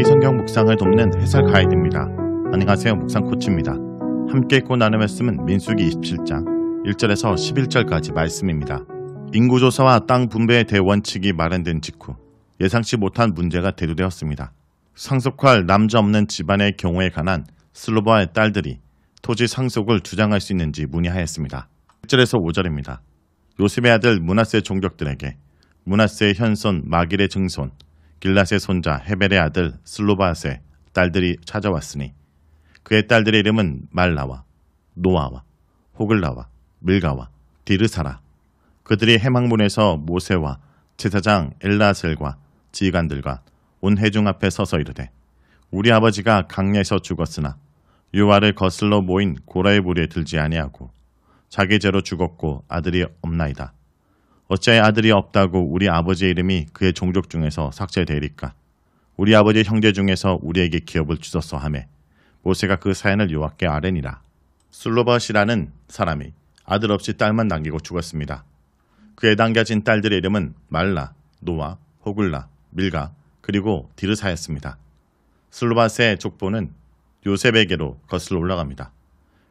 매일매일 성경 묵상을 돕는 해설 가이드입니다. 안녕하세요. 묵상 코치입니다. 함께 읽고 나눌 말씀은 민수기 27장 1절에서 11절까지 말씀입니다. 인구조사와 땅 분배의 대원칙이 마련된 직후 예상치 못한 문제가 대두되었습니다. 상속할 남자 없는 집안의 경우에 관한 슬로바의 딸들이 토지 상속을 주장할 수 있는지 문의하였습니다. 1절에서 5절입니다. 요셉의 아들 므낫세 종족들에게 므낫세의 현손 마길의 증손 길랏의 손자 헤벨의 아들 슬로바스의 딸들이 찾아왔으니 그의 딸들의 이름은 말라와 노아와 호글라와 밀가와 디르사라. 그들이 해막문에서 모세와 제사장 엘라셀과 지휘관들과 온 회중 앞에 서서 이르되 우리 아버지가 강야에서 죽었으나 요아를 거슬러 모인 고라의 무리에 들지 아니하고 자기 죄로 죽었고 아들이 없나이다. 어찌하여 아들이 없다고 우리 아버지의 이름이 그의 종족 중에서 삭제되리까? 우리 아버지의 형제 중에서 우리에게 기업을 주소서 하매 모세가 그 사연을 여호와께 아뢰니라. 슬로봇이라는 사람이 아들 없이 딸만 남기고 죽었습니다. 그에 남겨진 딸들의 이름은 말라, 노아, 호글라, 밀가 그리고 디르사였습니다. 슬로밧의 족보는 요셉에게로 거슬러 올라갑니다.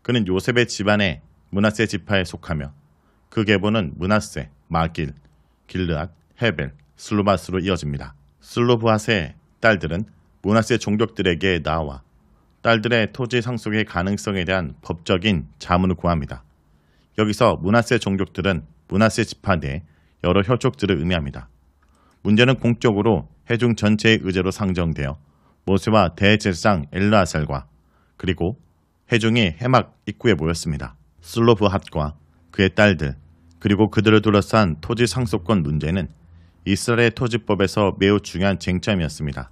그는 요셉의 집안의 므낫세 지파에 속하며 그 계보는 므낫세, 마길, 길르앗, 헤벨, 슬로밧으로 이어집니다. 슬로브앗의 딸들은 므낫세 종족들에게 나와 딸들의 토지 상속의 가능성에 대한 법적인 자문을 구합니다. 여기서 므낫세 종족들은 므낫세 지파 내 여러 혈족들을 의미합니다. 문제는 공적으로 회중 전체의 의제로 상정되어 모세와 대제사장 엘르아살과 그리고 회중이 해막 입구에 모였습니다. 슬로브핫과 그의 딸들 그리고 그들을 둘러싼 토지 상속권 문제는 이스라엘의 토지법에서 매우 중요한 쟁점이었습니다.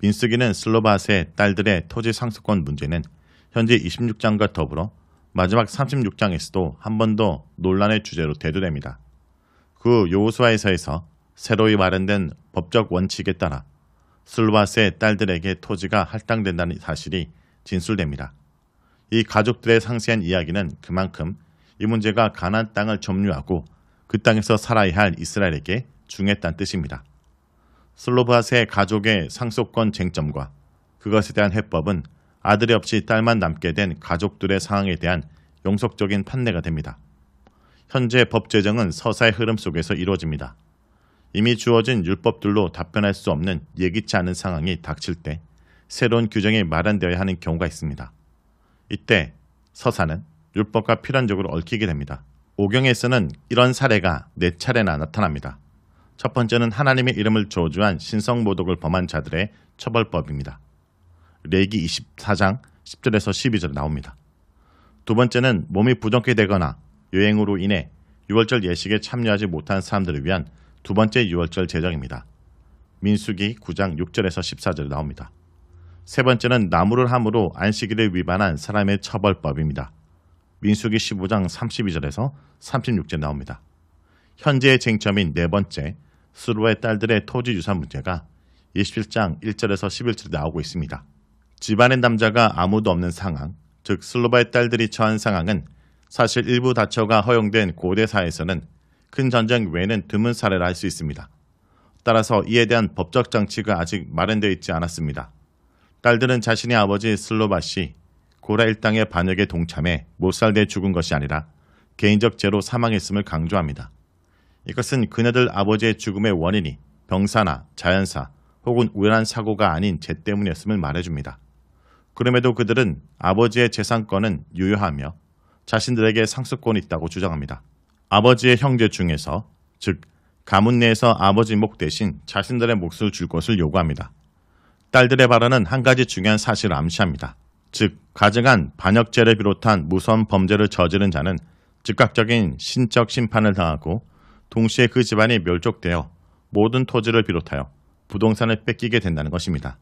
민수기는 슬로밧의 딸들의 토지 상속권 문제는 현재 26장과 더불어 마지막 36장에서도 한 번 더 논란의 주제로 대두됩니다. 그 여호수아에서에서 새로이 마련된 법적 원칙에 따라 슬로밧의 딸들에게 토지가 할당된다는 사실이 진술됩니다. 이 가족들의 상세한 이야기는 그만큼 이 문제가 가나안 땅을 점유하고 그 땅에서 살아야 할 이스라엘에게 중요했다는 뜻입니다. 슬로밧의 가족의 상속권 쟁점과 그것에 대한 해법은 아들이 없이 딸만 남게 된 가족들의 상황에 대한 용속적인 판례가 됩니다. 현재 법 제정은 서사의 흐름 속에서 이루어집니다. 이미 주어진 율법들로 답변할 수 없는 예기치 않은 상황이 닥칠 때 새로운 규정이 마련되어야 하는 경우가 있습니다. 이때 서사는 율법과 필연적으로 얽히게 됩니다. 오경에서는 이런 사례가 4차례나 나타납니다. 첫 번째는 하나님의 이름을 저주한 신성모독을 범한 자들의 처벌법입니다. 레위기 24장 10절에서 12절에 나옵니다. 두 번째는 몸이 부정케 되거나 여행으로 인해 유월절 예식에 참여하지 못한 사람들을 위한 두 번째 유월절 제정입니다. 민수기 9장 6절에서 14절에 나옵니다. 세 번째는 나무를 함으로 안식일을 위반한 사람의 처벌법입니다. 민수기 15장 32절에서 36절에 나옵니다. 현재의 쟁점인 네 번째, 스루의 딸들의 토지 유산 문제가 27장 1절에서 11절에 나오고 있습니다. 집안의 남자가 아무도 없는 상황, 즉 슬로바의 딸들이 처한 상황은 사실 일부 다처가 허용된 고대사에서는 큰 전쟁 외에는 드문 사례라 할 수 있습니다. 따라서 이에 대한 법적 장치가 아직 마련되어 있지 않았습니다. 딸들은 자신의 아버지 슬로밧이 고라 일당의 반역에 동참해 못살돼 죽은 것이 아니라 개인적 죄로 사망했음을 강조합니다. 이것은 그네들 아버지의 죽음의 원인이 병사나 자연사 혹은 우연한 사고가 아닌 죄 때문이었음을 말해줍니다. 그럼에도 그들은 아버지의 재산권은 유효하며 자신들에게 상속권이 있다고 주장합니다. 아버지의 형제 중에서 즉 가문 내에서 아버지 목 대신 자신들의 몫을 줄 것을 요구합니다. 딸들의 발언은 한 가지 중요한 사실을 암시합니다. 즉 가증한 반역죄를 비롯한 무서운 범죄를 저지른 자는 즉각적인 신적 심판을 당하고 동시에 그 집안이 멸족되어 모든 토지를 비롯하여 부동산을 뺏기게 된다는 것입니다.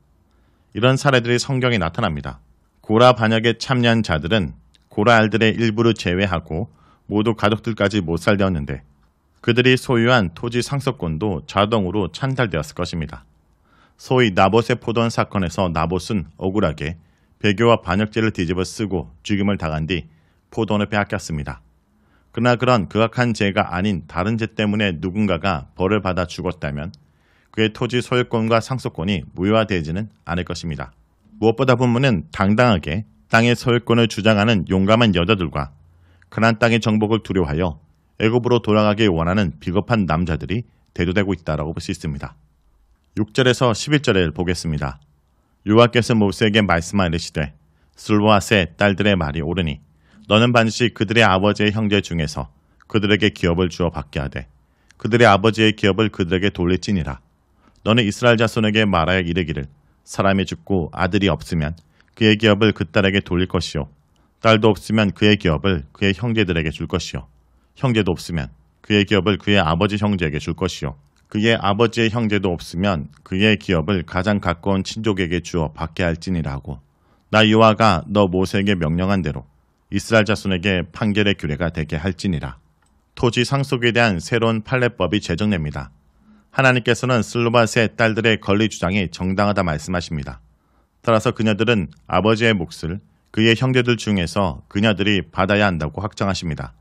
이런 사례들이 성경에 나타납니다. 고라 반역에 참여한 자들은 고라 알들의 일부를 제외하고 모두 가족들까지 못살되었는데 그들이 소유한 토지 상속권도 자동으로 찬탈되었을 것입니다. 소위 나봇의 포도원 사건에서 나봇은 억울하게 배교와 반역죄를 뒤집어 쓰고 죽임을 당한 뒤 포도원을 빼앗겼습니다. 그러나 그런 극악한 죄가 아닌 다른 죄 때문에 누군가가 벌을 받아 죽었다면 그의 토지 소유권과 상속권이 무효화되지는 않을 것입니다. 무엇보다 본문은 당당하게 땅의 소유권을 주장하는 용감한 여자들과 가나안 땅의 정복을 두려워하여 애굽으로 돌아가길 원하는 비겁한 남자들이 대두되고 있다고 볼 수 있습니다. 6절에서 11절을 보겠습니다. 여호와께서 모세에게 말씀하시되 슬로아스의 딸들의 말이 옳으니 너는 반드시 그들의 아버지의 형제 중에서 그들에게 기업을 주어 받게 하되 그들의 아버지의 기업을 그들에게 돌릴지니라. 너는 이스라엘 자손에게 말하여 이르기를 사람이 죽고 아들이 없으면 그의 기업을 그 딸에게 돌릴 것이요 딸도 없으면 그의 기업을 그의 형제들에게 줄 것이요 형제도 없으면 그의 기업을 그의 아버지 형제에게 줄 것이요 그의 아버지의 형제도 없으면 그의 기업을 가장 가까운 친족에게 주어 받게 할지니라고. 나 여호와가 너 모세에게 명령한 대로 이스라엘 자손에게 판결의 규례가 되게 할지니라. 토지 상속에 대한 새로운 판례법이 제정됩니다. 하나님께서는 슬로바스의 딸들의 권리 주장이 정당하다 말씀하십니다. 따라서 그녀들은 아버지의 몫을 그의 형제들 중에서 그녀들이 받아야 한다고 확정하십니다.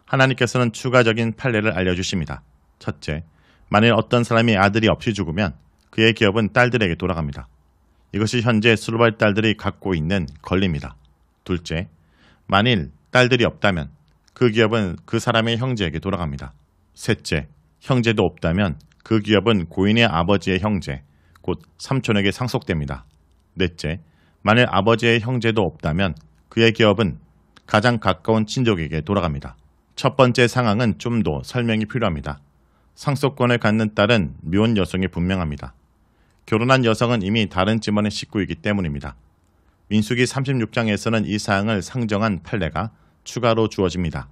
하나님께서는 추가적인 판례를 알려주십니다. 첫째, 만일 어떤 사람이 아들이 없이 죽으면 그의 기업은 딸들에게 돌아갑니다. 이것이 현재 슬로바의 딸들이 갖고 있는 권리입니다. 둘째, 만일 딸들이 없다면 그 기업은 그 사람의 형제에게 돌아갑니다. 셋째, 형제도 없다면 그 기업은 고인의 아버지의 형제, 곧 삼촌에게 상속됩니다. 넷째, 만일 아버지의 형제도 없다면 그의 기업은 가장 가까운 친족에게 돌아갑니다. 첫 번째 상황은 좀 더 설명이 필요합니다. 상속권을 갖는 딸은 미혼 여성이 분명합니다. 결혼한 여성은 이미 다른 집안의 식구이기 때문입니다. 민수기 36장에서는 이 사항을 상정한 판례가 추가로 주어집니다.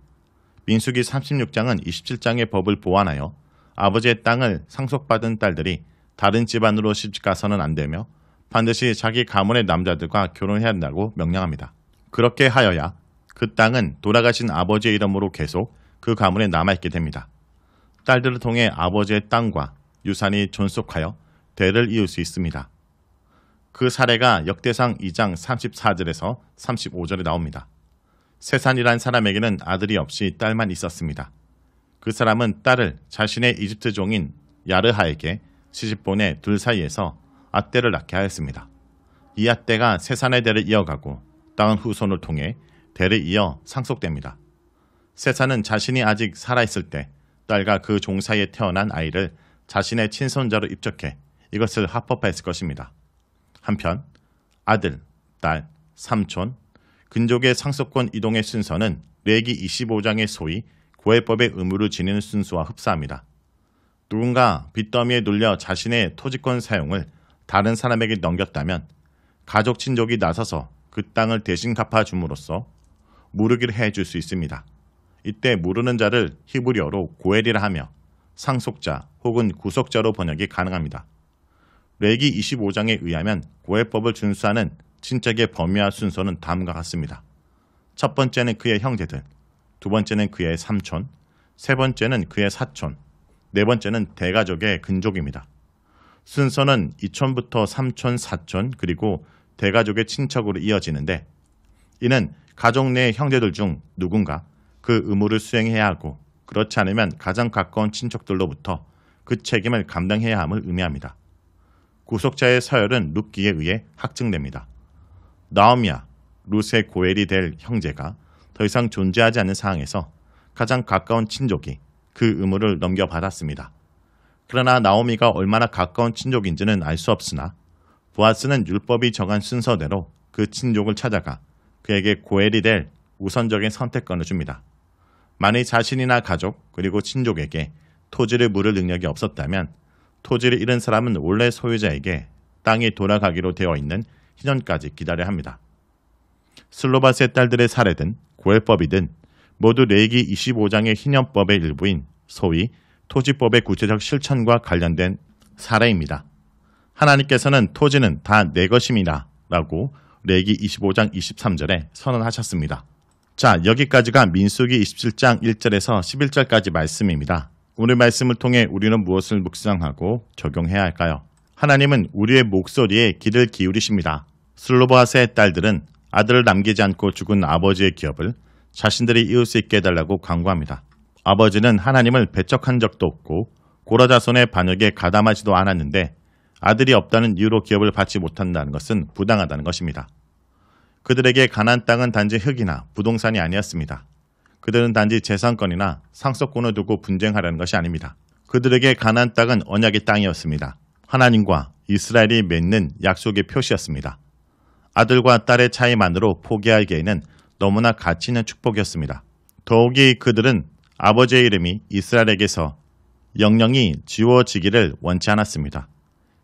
민수기 36장은 27장의 법을 보완하여 아버지의 땅을 상속받은 딸들이 다른 집안으로 시집가서는 안 되며 반드시 자기 가문의 남자들과 결혼해야 한다고 명령합니다. 그렇게 하여야 그 땅은 돌아가신 아버지의 이름으로 계속 그 가문에 남아있게 됩니다. 딸들을 통해 아버지의 땅과 유산이 존속하여 대를 이을 수 있습니다. 그 사례가 역대상 2장 34절에서 35절에 나옵니다. 세산이란 사람에게는 아들이 없이 딸만 있었습니다. 그 사람은 딸을 자신의 이집트 종인 야르하에게 시집보내 둘 사이에서 앗대를 낳게 하였습니다. 이 앗대가 세산의 대를 이어가고 땅은 후손을 통해 대를 이어 상속됩니다. 세산은 자신이 아직 살아있을 때 딸과 그 종 사이에 태어난 아이를 자신의 친손자로 입적해 이것을 합법화했을 것입니다. 한편 아들, 딸, 삼촌, 근족의 상속권 이동의 순서는 레위기 25장의 소위 고해법의 의무를 지니는 순서와 흡사합니다. 누군가 빚더미에 눌려 자신의 토지권 사용을 다른 사람에게 넘겼다면 가족 친족이 나서서 그 땅을 대신 갚아줌으로써 무르기를 해줄 수 있습니다. 이때 무르는 자를 히브리어로 고엘이라 하며 상속자 혹은 구속자로 번역이 가능합니다. 레위기 25장에 의하면 고해법을 준수하는 친척의 범위와 순서는 다음과 같습니다. 첫 번째는 그의 형제들, 두 번째는 그의 삼촌, 세 번째는 그의 사촌, 네 번째는 대가족의 근족입니다. 순서는 이촌부터 삼촌, 사촌, 그리고 대가족의 친척으로 이어지는데 이는 가족 내 형제들 중 누군가 그 의무를 수행해야 하고 그렇지 않으면 가장 가까운 친척들로부터 그 책임을 감당해야 함을 의미합니다. 구속자의 서열은 룻기에 의해 확증됩니다. 나오미와 룻의 고엘이 될 형제가 더 이상 존재하지 않는 상황에서 가장 가까운 친족이 그 의무를 넘겨받았습니다. 그러나 나오미가 얼마나 가까운 친족인지는 알 수 없으나 보아스는 율법이 정한 순서대로 그 친족을 찾아가 그에게 고엘이 될 우선적인 선택권을 줍니다. 만일 자신이나 가족 그리고 친족에게 토지를 물을 능력이 없었다면 토지를 잃은 사람은 원래 소유자에게 땅이 돌아가기로 되어 있는 희년까지 기다려야 합니다. 슬로바스의 딸들의 사례든 고해법이든 모두 레위기 25장의 희년법의 일부인 소위 토지법의 구체적 실천과 관련된 사례입니다. 하나님께서는 토지는 다 내 것임이다 라고 레위기 25장 23절에 선언하셨습니다. 자, 여기까지가 민수기 27장 1절에서 11절까지 말씀입니다. 오늘 말씀을 통해 우리는 무엇을 묵상하고 적용해야 할까요? 하나님은 우리의 목소리에 귀를 기울이십니다. 슬로바스의 딸들은 아들을 남기지 않고 죽은 아버지의 기업을 자신들이 이을 수 있게 해달라고 강구합니다. 아버지는 하나님을 배척한 적도 없고 고라 자손의 반역에 가담하지도 않았는데 아들이 없다는 이유로 기업을 받지 못한다는 것은 부당하다는 것입니다. 그들에게 가나안 땅은 단지 흙이나 부동산이 아니었습니다. 그들은 단지 재산권이나 상속권을 두고 분쟁하려는 것이 아닙니다. 그들에게 가나안 땅은 언약의 땅이었습니다. 하나님과 이스라엘이 맺는 약속의 표시였습니다. 아들과 딸의 차이만으로 포기하기에는 너무나 가치 있는 축복이었습니다. 더욱이 그들은 아버지의 이름이 이스라엘에게서 영영이 지워지기를 원치 않았습니다.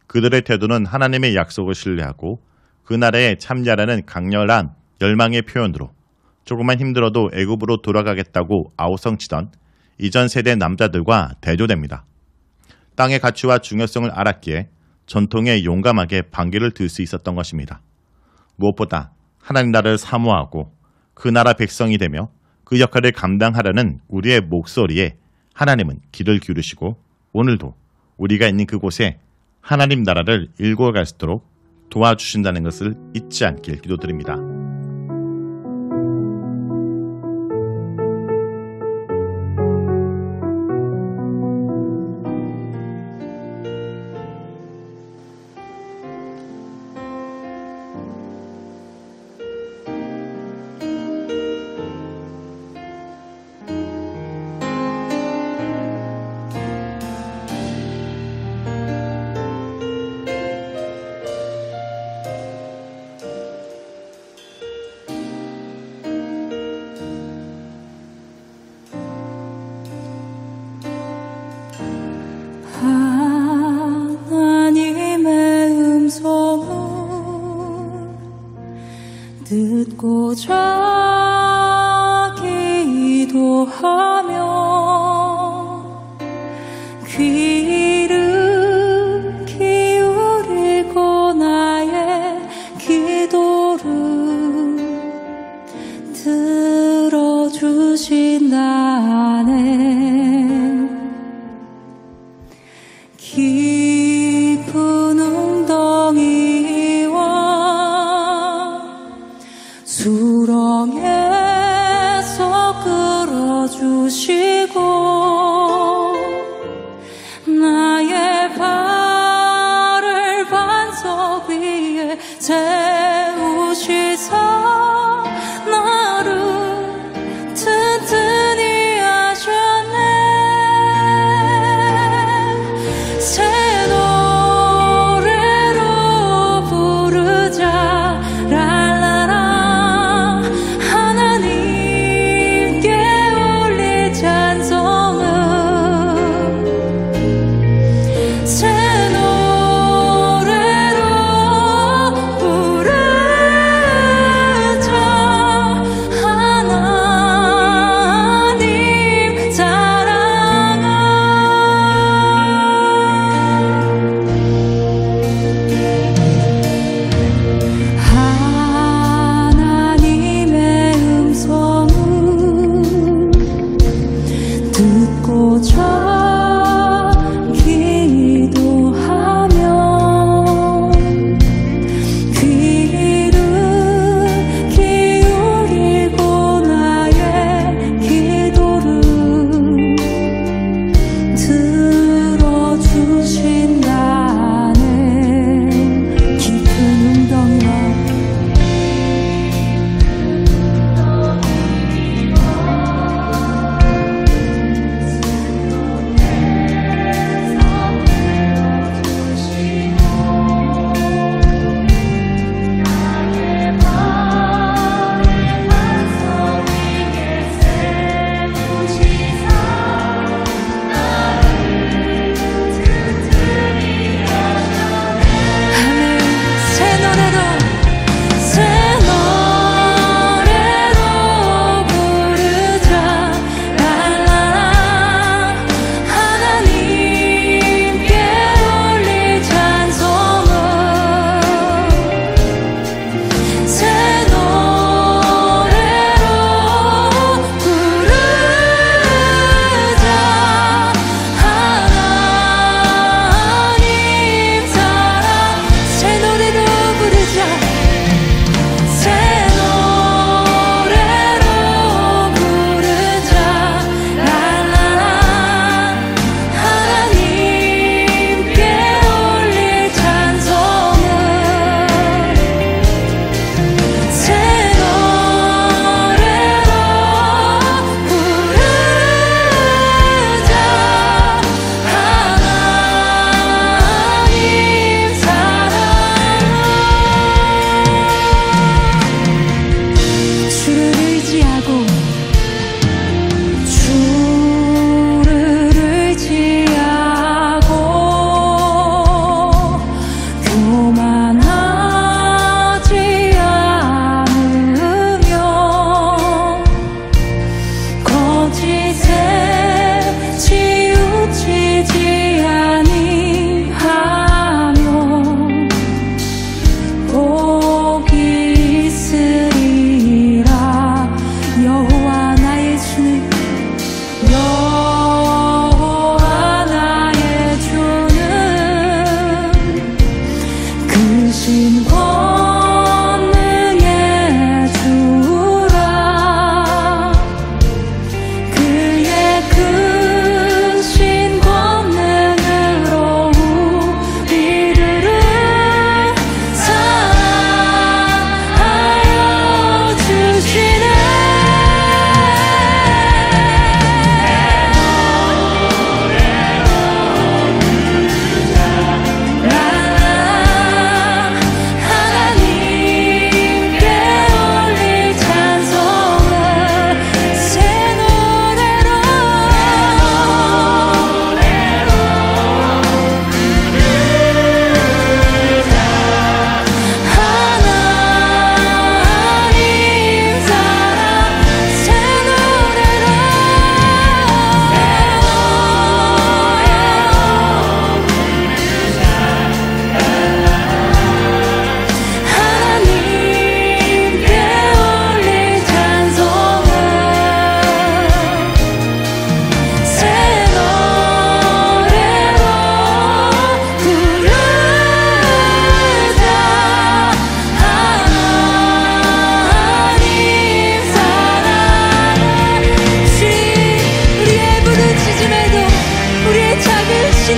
그들의 태도는 하나님의 약속을 신뢰하고 그 나라에 참여하라는 강렬한 열망의 표현으로 조금만 힘들어도 애굽으로 돌아가겠다고 아우성치던 이전 세대 남자들과 대조됩니다. 땅의 가치와 중요성을 알았기에 전통에 용감하게 반기를 들 수 있었던 것입니다. 무엇보다 하나님 나라를 사모하고 그 나라 백성이 되며 그 역할을 감당하려는 우리의 목소리에 하나님은 귀를 기울이시고 오늘도 우리가 있는 그곳에 하나님 나라를 일궈갈 수 있도록 도와주신다는 것을 잊지 않길 기도드립니다. 듣고자 기도하며 귀를 기울이고 나의 기도를 들어주신다네. 깊은 웅덩이와 수렁에서 끌어주시고 나의 발을 반석 위에 세우시사 나를 튼튼히 하셨네. 새 노래로 부르자 랄라라. 하나님께 올릴 찬송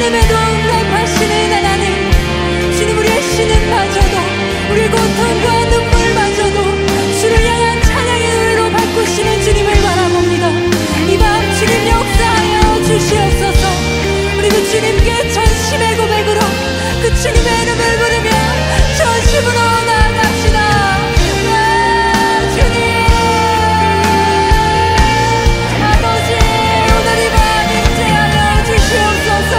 이름에도 응답하시는 하나님, 주님 우리의 신음마저도, 우리의 고통과 눈물마저도 주를 향한 찬양의 노래로 바꾸시는 주님을 바라봅니다. 이 밤 주님 역사하여 주시옵소서. 우리 그 주님께 전심의 고백으로 그 주님의 이름을 부르며 전심으로 나아갑시다. 네, 주님 아버지, 오늘 이 밤 임재하여 주시옵소서.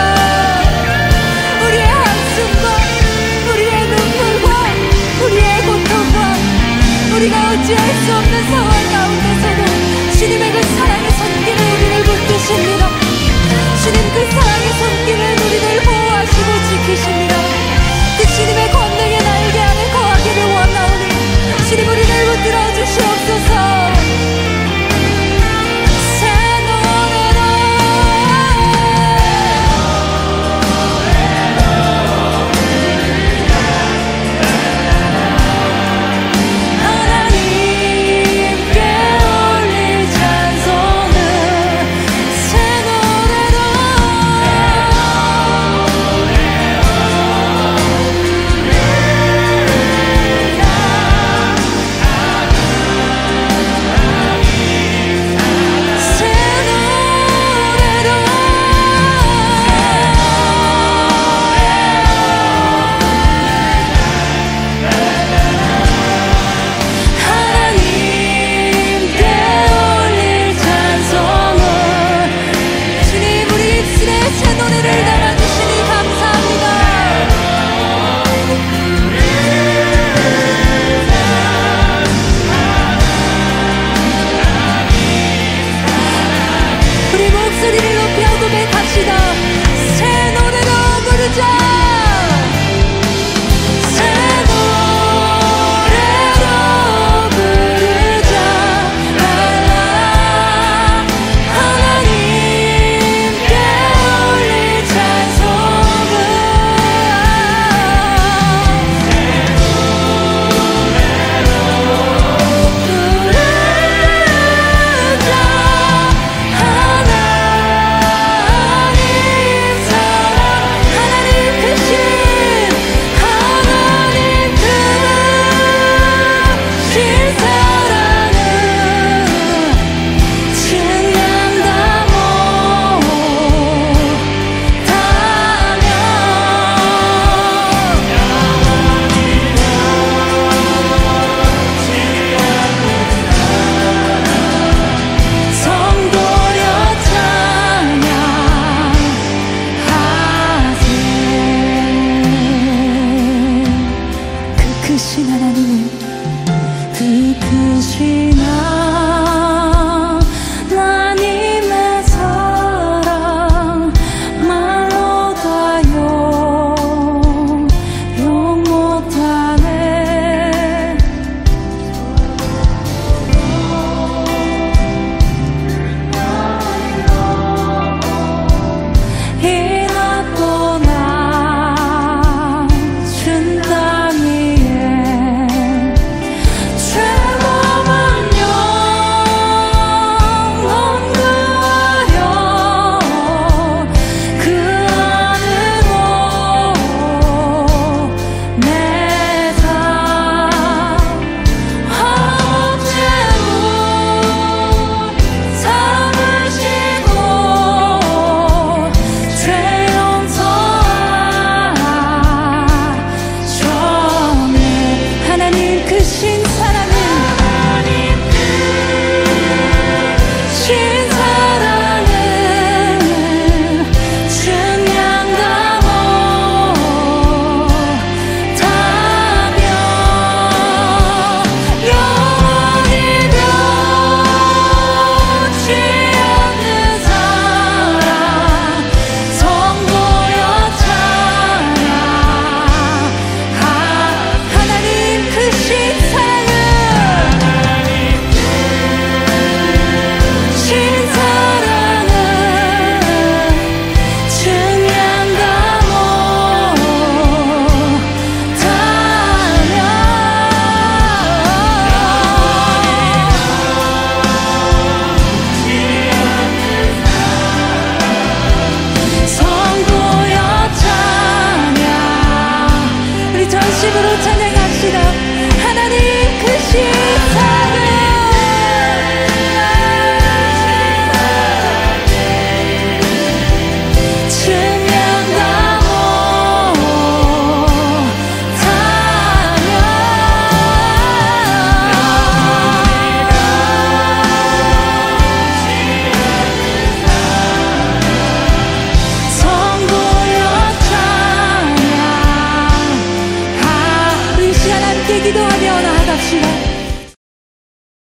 기도하며 나아갑시다.